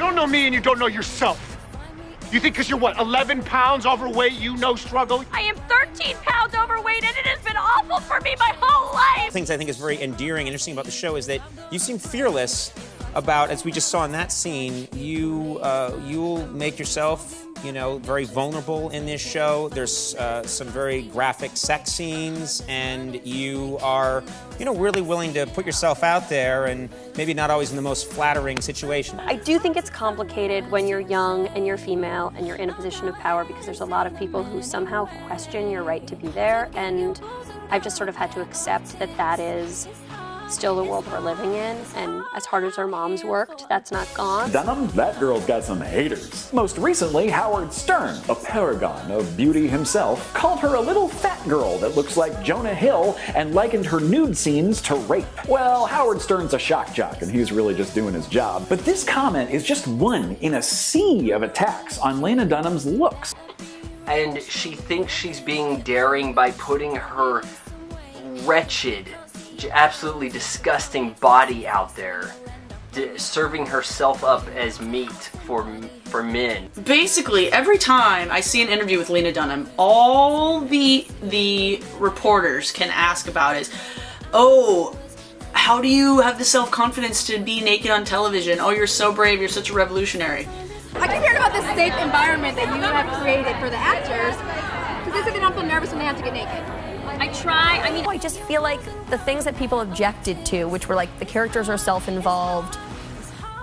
don't know me and you don't know yourself. You think because you're, what, 11 pounds overweight, you know struggle? I am 13 pounds overweight, and it has been awful for me my whole life. Things I think is very endearing and interesting about the show is that you seem fearless about, as we just saw in that scene, you'll make yourself, you know, very vulnerable in this show. There's some very graphic sex scenes, and you are, you know, really willing to put yourself out there, and maybe not always in the most flattering situation. I do think it's complicated when you're young and you're female and you're in a position of power, because there's a lot of people who somehow question your right to be there, and I've just sort of had to accept that that is still the world we're living in, and as hard as our moms worked, that's not gone. Dunham, that girl's got some haters. Most recently, Howard Stern, a paragon of beauty himself, called her a little fat girl that looks like Jonah Hill and likened her nude scenes to rape. Well, Howard Stern's a shock jock, and he's really just doing his job. But this comment is just one in a sea of attacks on Lena Dunham's looks. And she thinks she's being daring by putting her wretched, absolutely disgusting body out there, serving herself up as meat for men. Basically, every time I see an interview with Lena Dunham, all the reporters can ask about is, oh, how do you have the self-confidence to be naked on television? Oh, you're so brave, you're such a revolutionary. I keep hearing about this safe environment that you have created for the actors, because they said they don't feel nervous when they have to get naked. I try. I mean, I just feel like the things that people objected to, which were like the characters are self-involved,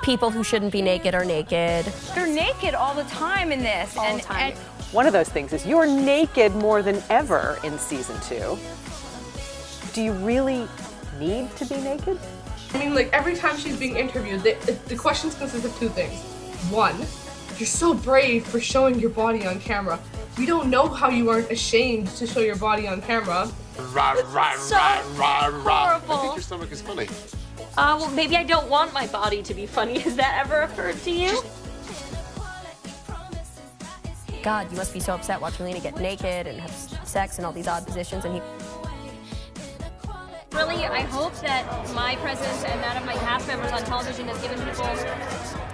people who shouldn't be naked are naked. You're naked all the time in this. All the time. And one of those things is you're naked more than ever in season 2. Do you really need to be naked? I mean, like, every time she's being interviewed, the questions consist of two things. One, you're so brave for showing your body on camera. We don't know how you aren't ashamed to show your body on camera. Horrible. I think your stomach is funny. Well, maybe I don't want my body to be funny. Has that ever occurred to you? God, you must be so upset watching Lena get naked and have sex in all these odd positions, and he... Really, I hope that my presence and that of my cast members on television has given people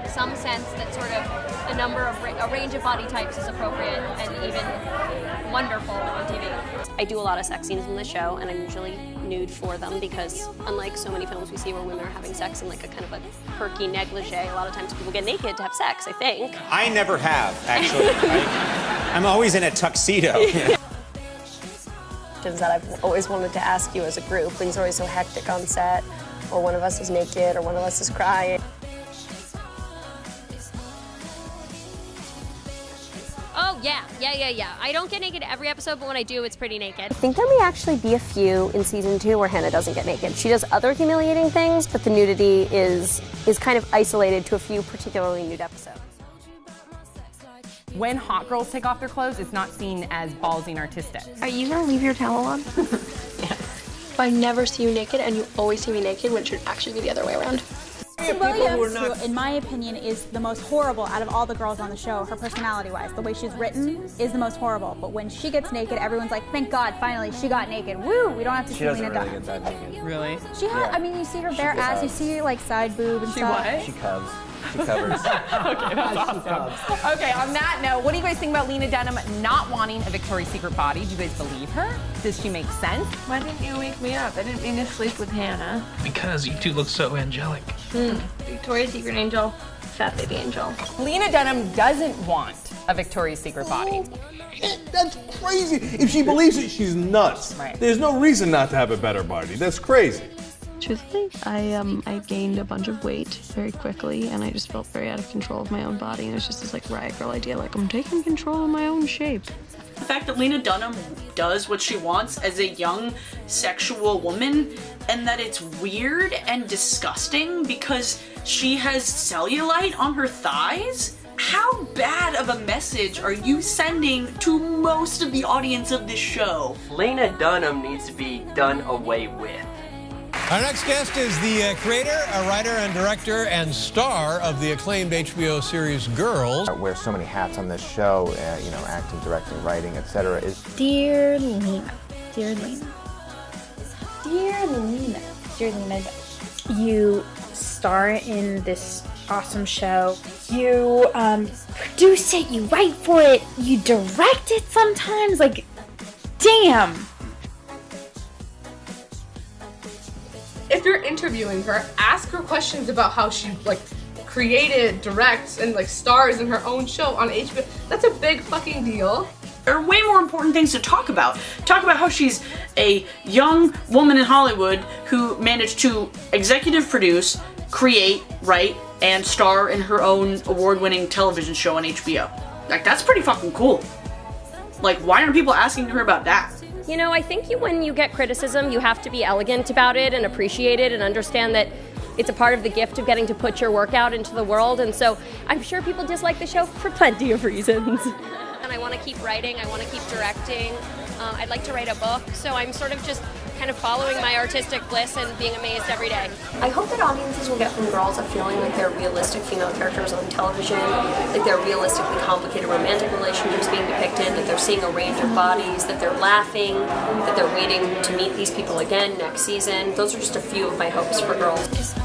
some sense that sort of a range of body types is appropriate and even wonderful on TV. I do a lot of sex scenes in the show, and I'm usually nude for them because, unlike so many films we see where women are having sex in like a kind of a perky negligee, a lot of times people get naked to have sex, I think. I never have, actually. I'm always in a tuxedo. That I've always wanted to ask you as a group. Things are always so hectic on set, or one of us is naked, or one of us is crying. Oh, yeah. I don't get naked every episode, but when I do, it's pretty naked. I think there may actually be a few in season 2 where Hannah doesn't get naked. She does other humiliating things, but the nudity is kind of isolated to a few particularly nude episodes. when hot girls take off their clothes, it's not seen as ballsy and artistic. Are you gonna leave your towel on? Yes. If I never see you naked and you always see me naked, when it should actually be the other way around. Williams, who, in my opinion, is the most horrible out of all the girls on the show, her personality-wise. The way she's written is the most horrible. But when she gets naked, everyone's like, thank God, finally, she got naked. Woo! We don't have to see Lena Dunham. She doesn't really get that naked. Really? She has, I mean, you see her bare ass, you see, like, side boob and stuff. What? She covers. She covers. Okay, that's awesome. Okay, on that note, what do you guys think about Lena Dunham not wanting a Victoria's Secret body? Do you guys believe her? Does she make sense? Why didn't you wake me up? I didn't mean to sleep with Hannah. Because you two look so angelic. Victoria's Secret angel, fat baby angel. Lena Dunham doesn't want a Victoria's Secret body. That's crazy. If she believes it, she's nuts. Right. There's no reason not to have a better body. That's crazy. Truthfully, I gained a bunch of weight very quickly, and I just felt very out of control of my own body, and it was just this like riot girl idea, like I'm taking control of my own shape. The fact that Lena Dunham does what she wants as a young sexual woman, and that it's weird and disgusting because she has cellulite on her thighs? How bad of a message are you sending to most of the audience of this show? Lena Dunham needs to be done away with. Our next guest is the creator, a writer and director and star of the acclaimed HBO series Girls. I wear so many hats on this show, you know, acting, directing, writing, etc. Dear Lena, dear Lena, dear Lena, dear Lena, you star in this awesome show. You produce it, you write for it, you direct it sometimes. Like, damn. If you're interviewing her, ask her questions about how she like created, directs, and like stars in her own show on HBO. That's a big fucking deal. There are way more important things to talk about. Talk about how she's a young woman in Hollywood who managed to executive produce, create, write, and star in her own award-winning television show on HBO. Like, that's pretty fucking cool. Like, why aren't people asking her about that? You know, I think when you get criticism, you have to be elegant about it and appreciate it and understand that it's a part of the gift of getting to put your work out into the world. And so I'm sure people dislike the show for plenty of reasons. And I want to keep writing, I want to keep directing. I'd like to write a book, so I'm sort of just kind of following my artistic bliss and being amazed every day. I hope that audiences will get from Girls a feeling like they're realistic female characters on television, like they're realistically complicated romantic relationships being depicted, that they're seeing a range of bodies, that they're laughing, that they're waiting to meet these people again next season. Those are just a few of my hopes for Girls.